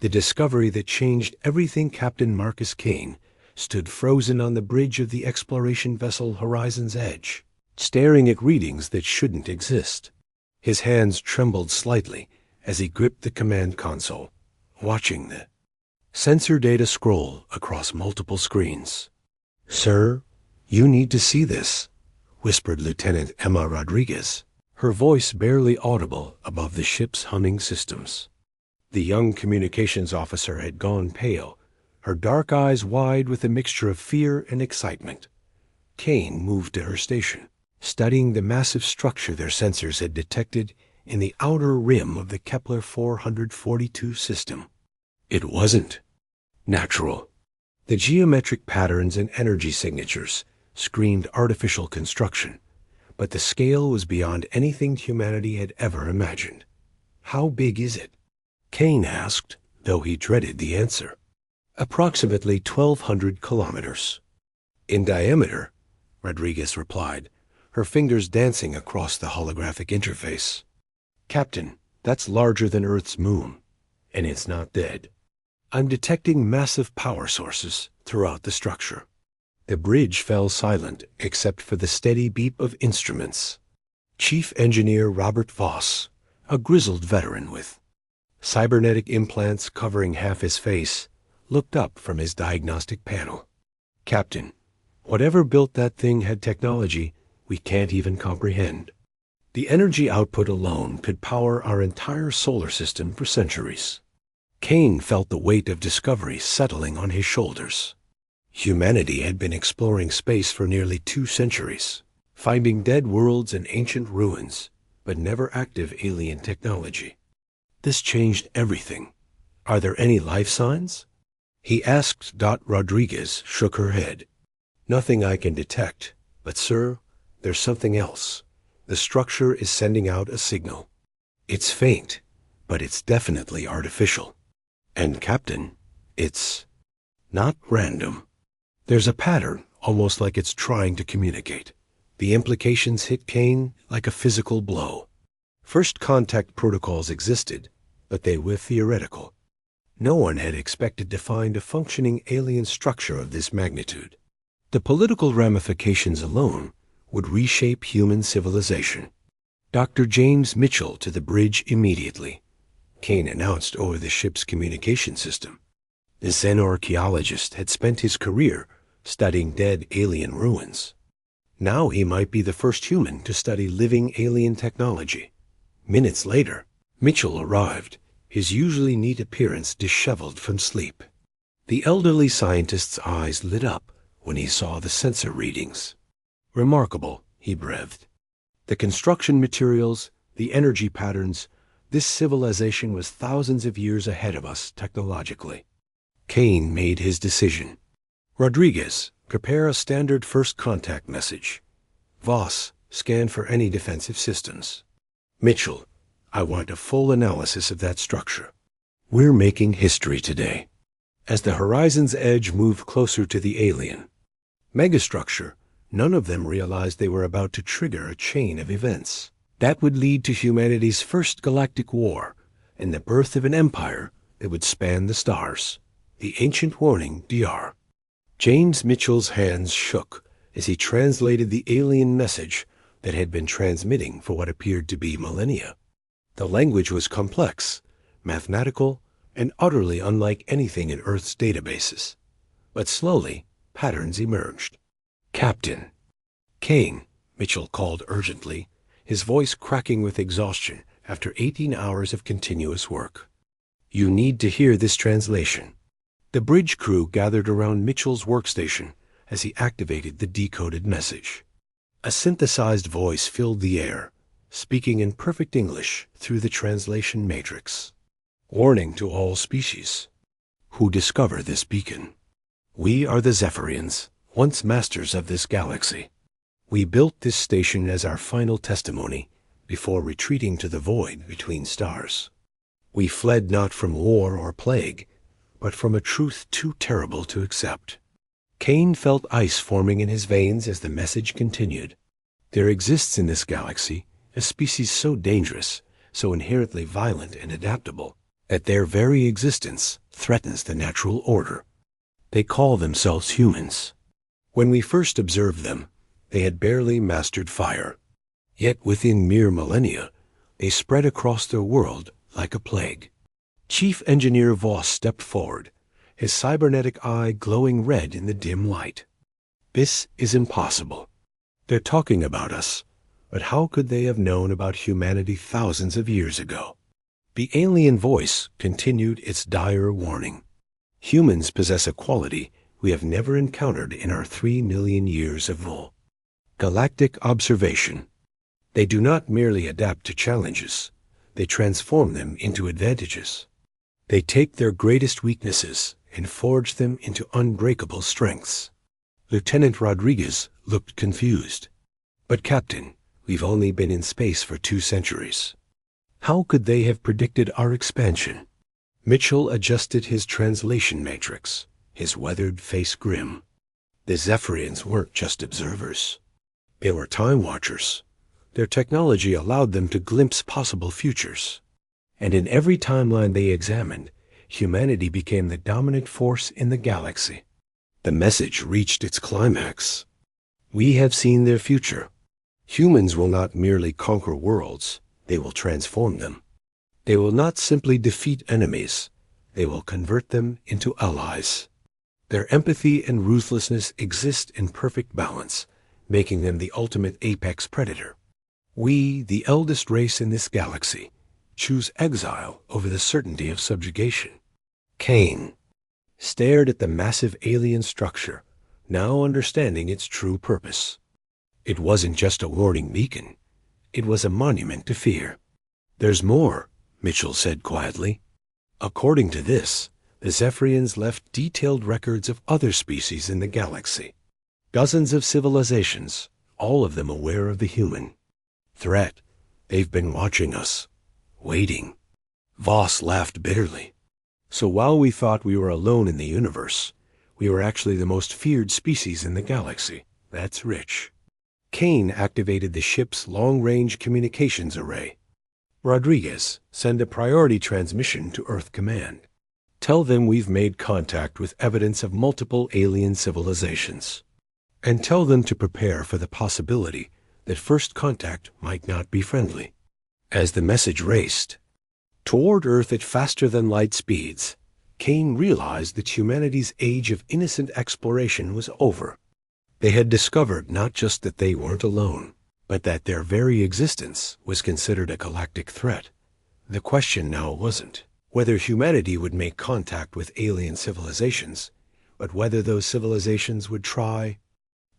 The discovery that changed everything. Captain Marcus Kane stood frozen on the bridge of the exploration vessel Horizon's Edge, staring at readings that shouldn't exist. His hands trembled slightly as he gripped the command console, watching the sensor data scroll across multiple screens. "Sir, you need to see this," whispered Lieutenant Emma Rodriguez, her voice barely audible above the ship's humming systems. The young communications officer had gone pale, her dark eyes wide with a mixture of fear and excitement. Kane moved to her station, studying the massive structure their sensors had detected in the outer rim of the Kepler 442 system. It wasn't natural. The geometric patterns and energy signatures screamed artificial construction, but the scale was beyond anything humanity had ever imagined. "How big is it?" Kane asked, though he dreaded the answer. "Approximately 1,200 kilometers. In diameter," Rodriguez replied, her fingers dancing across the holographic interface. "Captain, that's larger than Earth's moon, and it's not dead. I'm detecting massive power sources throughout the structure." The bridge fell silent except for the steady beep of instruments. Chief Engineer Robert Voss, a grizzled veteran with cybernetic implants covering half his face, looked up from his diagnostic panel. "Captain, whatever built that thing had technology we can't even comprehend. The energy output alone could power our entire solar system for centuries." Kane felt the weight of discovery settling on his shoulders. Humanity had been exploring space for nearly 2 centuries, finding dead worlds and ancient ruins, but never active alien technology. This changed everything. "Are there any life signs?" he asked. Rodriguez shook her head. "Nothing I can detect, but sir, there's something else. The structure is sending out a signal. It's faint, but it's definitely artificial. And Captain, it's not random. There's a pattern, almost like it's trying to communicate." The implications hit Kane like a physical blow. First contact protocols existed, but they were theoretical. No one had expected to find a functioning alien structure of this magnitude. The political ramifications alone would reshape human civilization. "Dr. James Mitchell to the bridge immediately," Kane announced over the ship's communication system. The xenoarchaeologist had spent his career studying dead alien ruins. Now he might be the first human to study living alien technology. Minutes later, Mitchell arrived, his usually neat appearance disheveled from sleep. The elderly scientist's eyes lit up when he saw the sensor readings. "Remarkable," he breathed. "The construction materials, the energy patterns, this civilization was thousands of years ahead of us technologically." Kane made his decision. "Rodriguez, prepare a standard first contact message. Voss, scan for any defensive systems. Mitchell, I want a full analysis of that structure." We're making history today. As the Horizon's Edge moved closer to the alien megastructure, none of them realized they were about to trigger a chain of events that would lead to humanity's first galactic war and the birth of an empire that would span the stars. The ancient warning, DR. James Mitchell's hands shook as he translated the alien message that had been transmitting for what appeared to be millennia. The language was complex, mathematical, and utterly unlike anything in Earth's databases. But slowly, patterns emerged. "Captain." "Kane," Mitchell called urgently, his voice cracking with exhaustion after 18 hours of continuous work. "You need to hear this translation." The bridge crew gathered around Mitchell's workstation as he activated the decoded message. A synthesized voice filled the air, speaking in perfect English through the translation matrix. "Warning to all species who discover this beacon. We are the Zephyrians, once masters of this galaxy. We built this station as our final testimony before retreating to the void between stars. We fled not from war or plague, but from a truth too terrible to accept." Kane felt ice forming in his veins as the message continued. There exists in this galaxy a species so dangerous, so inherently violent and adaptable, That their very existence threatens the natural order. They call themselves humans. When we first observed them, they had barely mastered fire. Yet within mere millennia, they spread across their world like a plague. Chief Engineer Voss stepped forward, his cybernetic eye glowing red in the dim light. This is impossible. They're talking about us, but how could they have known about humanity thousands of years ago? The alien voice continued its dire warning. Humans possess a quality we have never encountered in our 3 million years of galactic observation. They do not merely adapt to challenges, they transform them into advantages. They take their greatest weaknesses and forge them into unbreakable strengths. Lieutenant Rodriguez looked confused. But Captain, we've only been in space for 2 centuries. How could they have predicted our expansion? Mitchell adjusted his translation matrix, his weathered face grim. The Zephyrians weren't just observers. They were time watchers. Their technology allowed them to glimpse possible futures. And in every timeline they examined, humanity became the dominant force in the galaxy. The message reached its climax. We have seen their future. Humans will not merely conquer worlds, they will transform them. They will not simply defeat enemies, they will convert them into allies. Their empathy and ruthlessness exist in perfect balance, making them the ultimate apex predator. We, the eldest race in this galaxy, choose exile over the certainty of subjugation. Kane stared at the massive alien structure, now understanding its true purpose. It wasn't just a warning beacon. It was a monument to fear. There's more, Mitchell said quietly. According to this, the Zephyrians left detailed records of other species in the galaxy. Dozens of civilizations, all of them aware of the human threat. They've been watching us, waiting. Voss laughed bitterly. So while we thought we were alone in the universe, we were actually the most feared species in the galaxy. That's rich. Kane activated the ship's long-range communications array. Rodriguez, send a priority transmission to Earth Command. Tell them we've made contact with evidence of multiple alien civilizations. And tell them to prepare for the possibility that first contact might not be friendly. As the message raced toward Earth at faster-than-light speeds, Kane realized that humanity's age of innocent exploration was over. They had discovered not just that they weren't alone, but that their very existence was considered a galactic threat. The question now wasn't whether humanity would make contact with alien civilizations, but whether those civilizations would try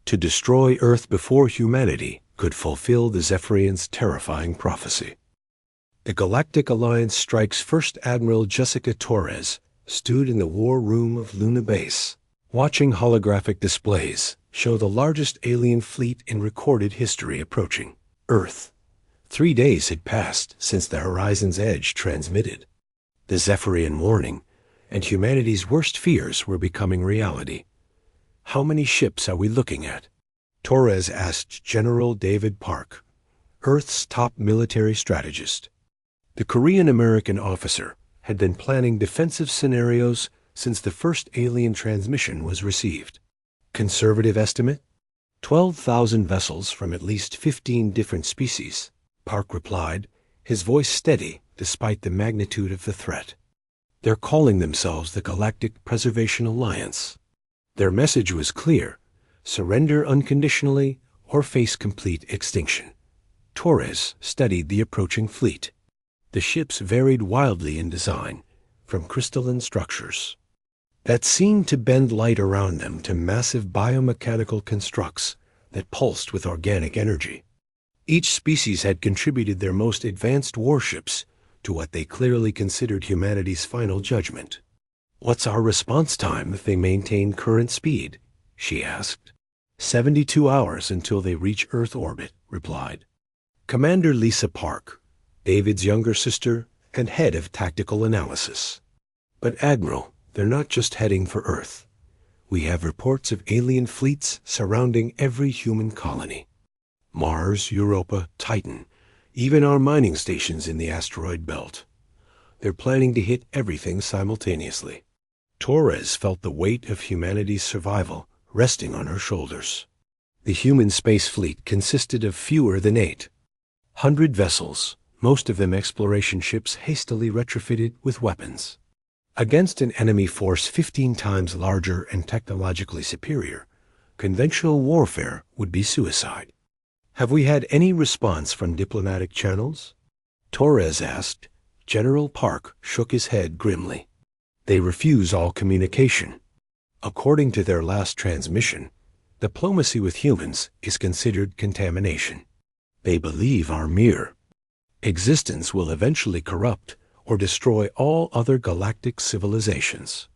to destroy Earth before humanity could fulfill the Zephyrians' terrifying prophecy. The Galactic Alliance Strike's First Admiral Jessica Torres stood in the war room of Luna Base, watching holographic displays show the largest alien fleet in recorded history approaching Earth. 3 days had passed since the Horizon's Edge transmitted the Zephyrian warning, and humanity's worst fears were becoming reality. How many ships are we looking at? Torres asked General David Park, Earth's top military strategist. The Korean-American officer had been planning defensive scenarios since the first alien transmission was received. Conservative estimate? 12,000 vessels from at least 15 different species, Park replied, his voice steady despite the magnitude of the threat. They're calling themselves the Galactic Preservation Alliance. Their message was clear: surrender unconditionally or face complete extinction. Torres studied the approaching fleet. The ships varied wildly in design, from crystalline structures that seemed to bend light around them to massive biomechanical constructs that pulsed with organic energy. Each species had contributed their most advanced warships to what they clearly considered humanity's final judgment. What's our response time if they maintain current speed? She asked. 72 hours until they reach Earth orbit, replied Commander Lisa Park, David's younger sister and head of tactical analysis. But Admiral, they're not just heading for Earth. We have reports of alien fleets surrounding every human colony. Mars, Europa, Titan, even our mining stations in the asteroid belt. They're planning to hit everything simultaneously. Torres felt the weight of humanity's survival resting on her shoulders. The human space fleet consisted of fewer than 800 vessels, most of them exploration ships hastily retrofitted with weapons. Against an enemy force 15 times larger and technologically superior, conventional warfare would be suicide. "Have we had any response from diplomatic channels?" Torres asked. General Park shook his head grimly. "They refuse all communication. According to their last transmission, diplomacy with humans is considered contamination. They believe our mere existence will eventually corrupt or destroy all other galactic civilizations."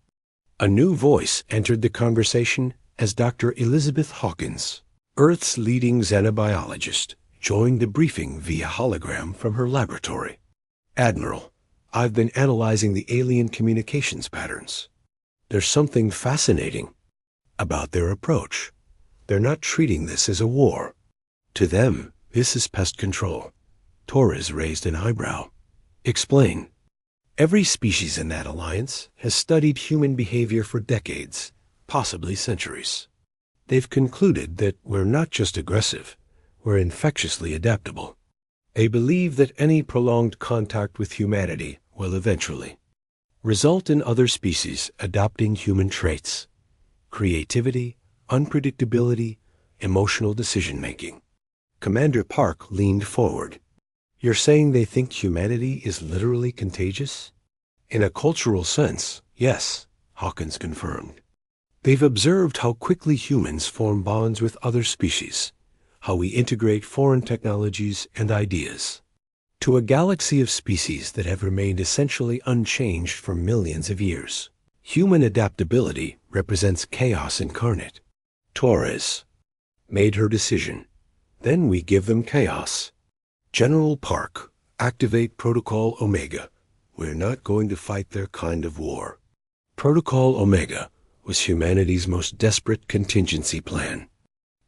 A new voice entered the conversation as Dr. Elizabeth Hawkins, Earth's leading xenobiologist, joined the briefing via hologram from her laboratory. "Admiral, I've been analyzing the alien communications patterns. There's something fascinating about their approach. They're not treating this as a war. To them, this is pest control." Torres raised an eyebrow. "Explain." "Every species in that alliance has studied human behavior for decades, possibly centuries. They've concluded that we're not just aggressive, we're infectiously adaptable. They believe that any prolonged contact with humanity will eventually result in other species adopting human traits: creativity, unpredictability, emotional decision-making." Commander Park leaned forward. "You're saying they think humanity is literally contagious?" "In a cultural sense, yes," Hawkins confirmed. "They've observed how quickly humans form bonds with other species, how we integrate foreign technologies and ideas. To a galaxy of species that have remained essentially unchanged for millions of years, human adaptability represents chaos incarnate." Torres made her decision. "Then we give them chaos. General Park, activate Protocol Omega. We're not going to fight their kind of war." Protocol Omega was humanity's most desperate contingency plan.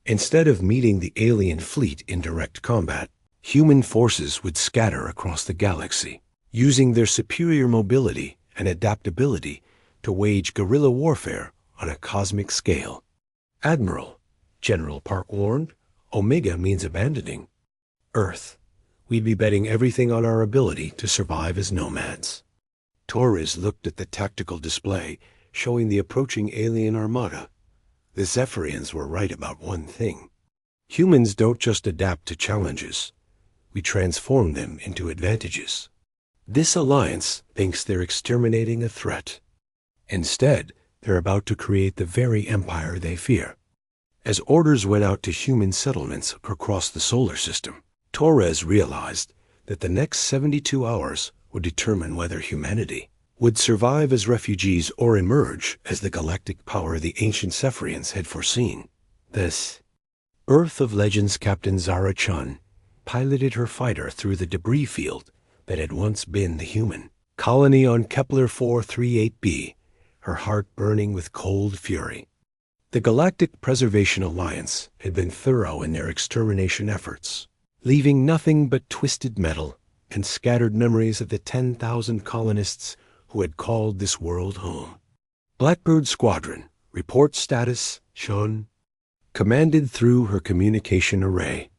Instead of meeting the alien fleet in direct combat, human forces would scatter across the galaxy, using their superior mobility and adaptability to wage guerrilla warfare on a cosmic scale. "Admiral," General Park warned, "Omega means abandoning Earth. We'd be betting everything on our ability to survive as nomads." Torres looked at the tactical display showing the approaching alien armada. The Zephyrians were right about one thing. Humans don't just adapt to challenges. We transform them into advantages. This alliance thinks they're exterminating a threat. Instead, they're about to create the very empire they fear. As orders went out to human settlements across the solar system, Torres realized that the next 72 hours would determine whether humanity would survive as refugees or emerge as the galactic power the ancient Zephyrians had foreseen. This Earth of Legends Captain Zara Chun piloted her fighter through the debris field that had once been the human colony on Kepler 438b, her heart burning with cold fury. The Galactic Preservation Alliance had been thorough in their extermination efforts, leaving nothing but twisted metal and scattered memories of the 10,000 colonists who had called this world home. "Blackbird Squadron, report status, Sean," commanded through her communication array.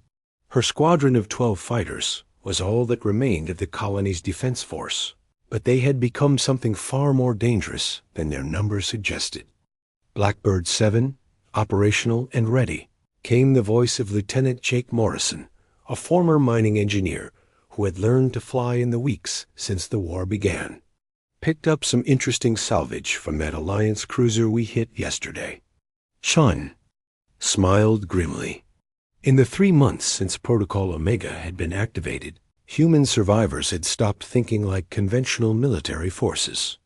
Her squadron of 12 fighters was all that remained of the colony's defense force, but they had become something far more dangerous than their numbers suggested. "Blackbird 7, operational and ready," came the voice of Lieutenant Jake Morrison, a former mining engineer who had learned to fly in the weeks since the war began. "Picked up some interesting salvage from that Alliance cruiser we hit yesterday." Sean smiled grimly. In the 3 months since Protocol Omega had been activated, human survivors had stopped thinking like conventional military forces.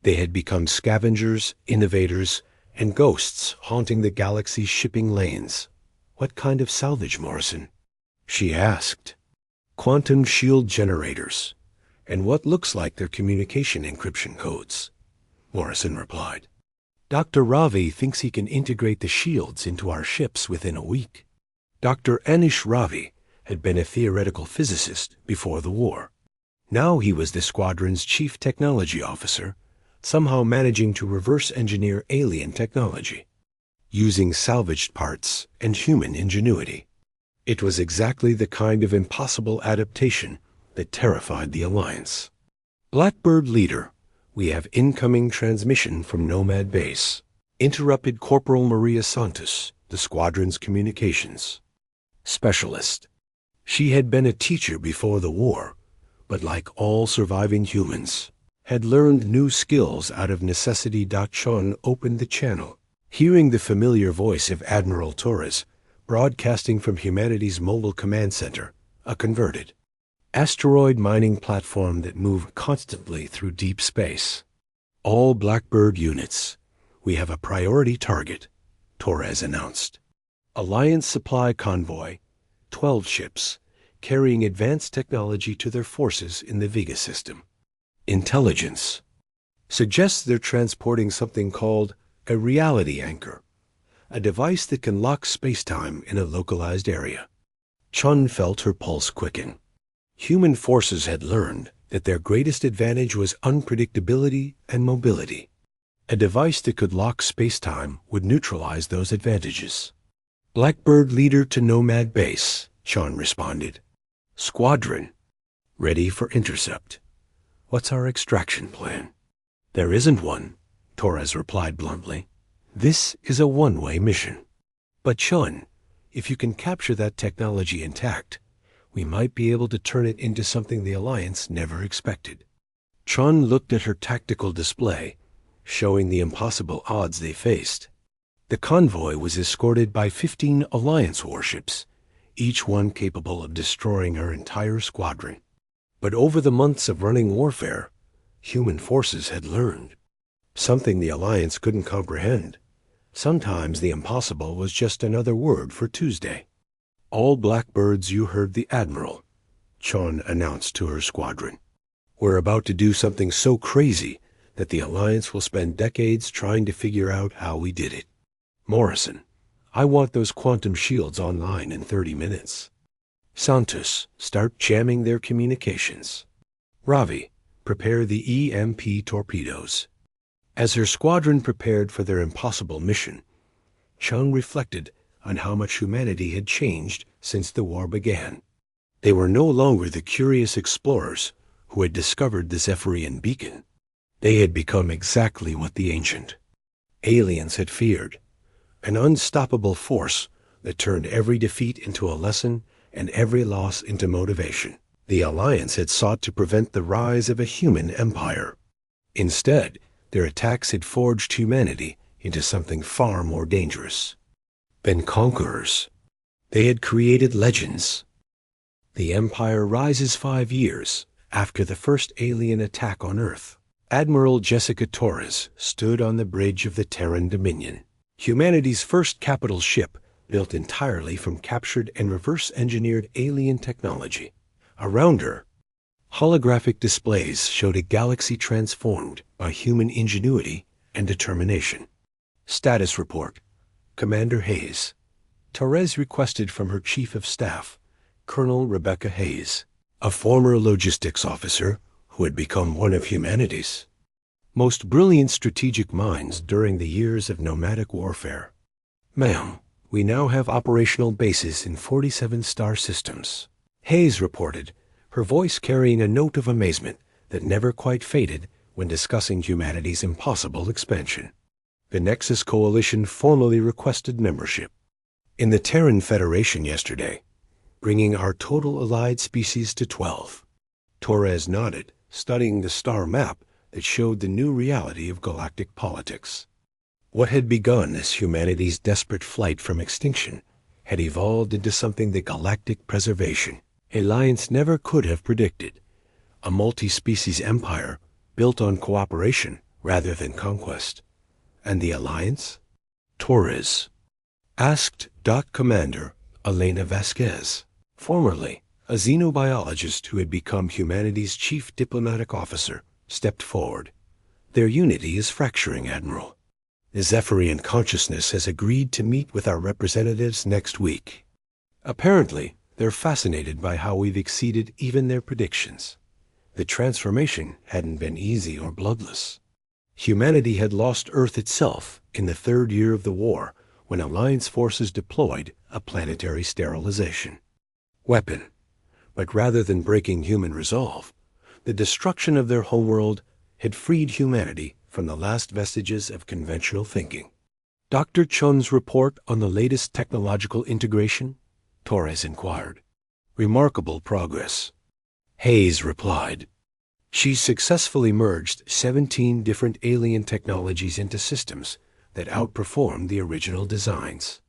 They had become scavengers, innovators, and ghosts haunting the galaxy's shipping lanes. "What kind of salvage, Morrison?" she asked. "Quantum shield generators, and what looks like their communication encryption codes," Morrison replied. "Dr. Ravi thinks he can integrate the shields into our ships within a week." Dr. Anish Ravi had been a theoretical physicist before the war. Now he was the squadron's chief technology officer, somehow managing to reverse engineer alien technology, using salvaged parts and human ingenuity. It was exactly the kind of impossible adaptation that terrified the Alliance. Blackbird leader, we have incoming transmission from Nomad Base, interrupted Corporal Maria Santos, the squadron's communications specialist. She had been a teacher before the war, but like all surviving humans, had learned new skills out of necessity. Chun opened the channel, hearing the familiar voice of Admiral Torres, broadcasting from humanity's mobile command center, a converted asteroid mining platform that moved constantly through deep space. All Blackbird units, we have a priority target, Torres announced. Alliance supply convoy, 12 ships, carrying advanced technology to their forces in the Vega system. Intelligence suggests they're transporting something called a reality anchor, a device that can lock space-time in a localized area. Chun felt her pulse quicken. Human forces had learned that their greatest advantage was unpredictability and mobility. A device that could lock space-time would neutralize those advantages. Blackbird leader to Nomad Base, Chun responded. Squadron, ready for intercept. What's our extraction plan? There isn't one, Torres replied bluntly. This is a one-way mission. But Chun, if you can capture that technology intact, we might be able to turn it into something the Alliance never expected. Chun looked at her tactical display, showing the impossible odds they faced. The convoy was escorted by 15 Alliance warships, each one capable of destroying her entire squadron. But over the months of running warfare, human forces had learned something the Alliance couldn't comprehend. Sometimes the impossible was just another word for Tuesday. All Blackbirds, you heard the Admiral, Chun announced to her squadron. We're about to do something so crazy that the Alliance will spend decades trying to figure out how we did it. Morrison, I want those quantum shields online in 30 minutes. Santos, start jamming their communications. Ravi, prepare the EMP torpedoes. As her squadron prepared for their impossible mission, Chun reflected on how much humanity had changed since the war began. They were no longer the curious explorers who had discovered the Zephyrian beacon. They had become exactly what the ancient aliens had feared, an unstoppable force that turned every defeat into a lesson and every loss into motivation. The Alliance had sought to prevent the rise of a human empire. Instead, their attacks had forged humanity into something far more dangerous. Been conquerors. They had created legends. The Empire rises 5 years after the first alien attack on Earth. Admiral Jessica Torres stood on the bridge of the Terran Dominion, humanity's first capital ship built entirely from captured and reverse-engineered alien technology. Around her, holographic displays showed a galaxy transformed by human ingenuity and determination. Status report. Commander Hayes. Torres requested from her Chief of Staff, Colonel Rebecca Hayes, a former logistics officer who had become one of humanity's most brilliant strategic minds during the years of nomadic warfare. Ma'am, we now have operational bases in 47 star systems. Hayes reported, her voice carrying a note of amazement that never quite faded when discussing humanity's impossible expansion. The Nexus Coalition formally requested membership in the Terran Federation yesterday, bringing our total allied species to 12. Torres nodded, studying the star map that showed the new reality of galactic politics. What had begun as humanity's desperate flight from extinction had evolved into something the galactic preservation alliance never could have predicted, a multi-species empire built on cooperation rather than conquest. And the alliance? Torres asked Commander Elena Vasquez, formerly a xenobiologist who had become humanity's chief diplomatic officer, stepped forward. Their unity is fracturing, Admiral. The Zephyrian consciousness has agreed to meet with our representatives next week. Apparently, they're fascinated by how we've exceeded even their predictions. The transformation hadn't been easy or bloodless. Humanity had lost Earth itself in the third year of the war when Alliance forces deployed a planetary sterilization weapon. But rather than breaking human resolve, the destruction of their homeworld had freed humanity from the last vestiges of conventional thinking. Dr. Chun's report on the latest technological integration? Torres inquired. Remarkable progress. Hayes replied. She's successfully merged 17 different alien technologies into systems that outperform the original designs.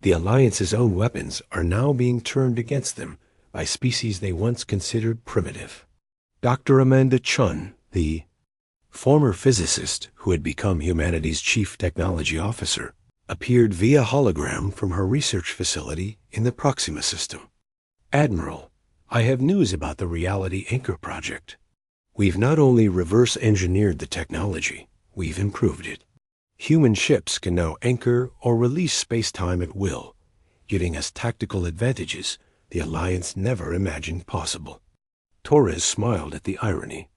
The Alliance's own weapons are now being turned against them by species they once considered primitive. Dr. Amanda Chun, the former physicist who had become humanity's chief technology officer, appeared via hologram from her research facility in the Proxima system. Admiral, I have news about the Reality Anchor project. We've not only reverse engineered the technology, we've improved it. Human ships can now anchor or release space-time at will, giving us tactical advantages the Alliance never imagined possible. Torres smiled at the irony.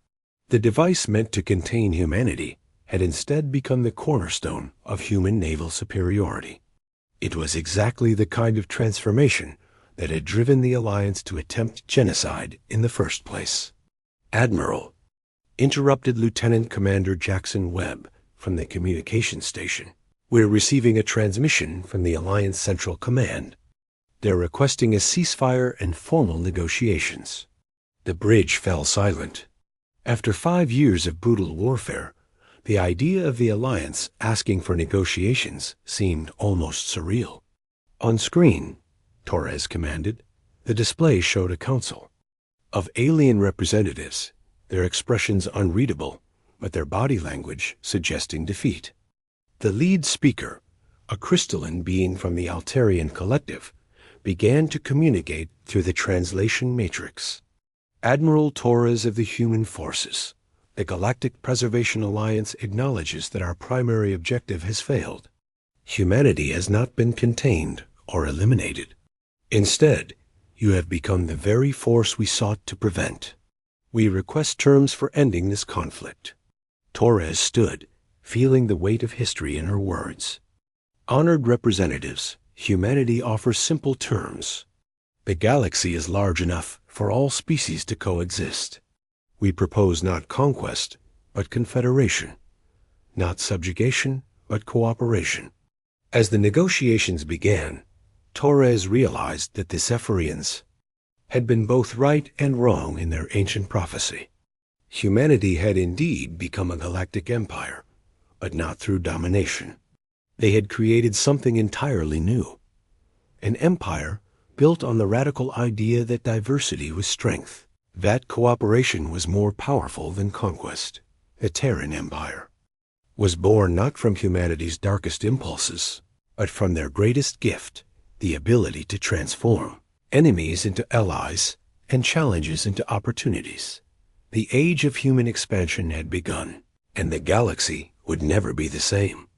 The device meant to contain humanity had instead become the cornerstone of human naval superiority. It was exactly the kind of transformation that had driven the Alliance to attempt genocide in the first place. Admiral, interrupted Lieutenant Commander Jackson Webb from the communications station. We're receiving a transmission from the Alliance Central Command. They're requesting a ceasefire and formal negotiations. The bridge fell silent. After 5 years of brutal warfare, the idea of the Alliance asking for negotiations seemed almost surreal. On screen, Torres commanded, the display showed a council of alien representatives, their expressions unreadable, but their body language suggesting defeat. The lead speaker, a crystalline being from the Altarian Collective, began to communicate through the translation matrix. Admiral Torres of the Human Forces, the Galactic Preservation Alliance acknowledges that our primary objective has failed. Humanity has not been contained or eliminated. Instead, you have become the very force we sought to prevent. We request terms for ending this conflict. Torres stood, feeling the weight of history in her words. Honored representatives, humanity offers simple terms. The galaxy is large enough for all species to coexist. We propose not conquest, but confederation. Not subjugation, but cooperation. As the negotiations began, Torres realized that the Zephyrians had been both right and wrong in their ancient prophecy. Humanity had indeed become a galactic empire, but not through domination. They had created something entirely new. An empire built on the radical idea that diversity was strength. That cooperation was more powerful than conquest. The Terran Empire was born not from humanity's darkest impulses, but from their greatest gift, the ability to transform enemies into allies and challenges into opportunities. The age of human expansion had begun, and the galaxy would never be the same.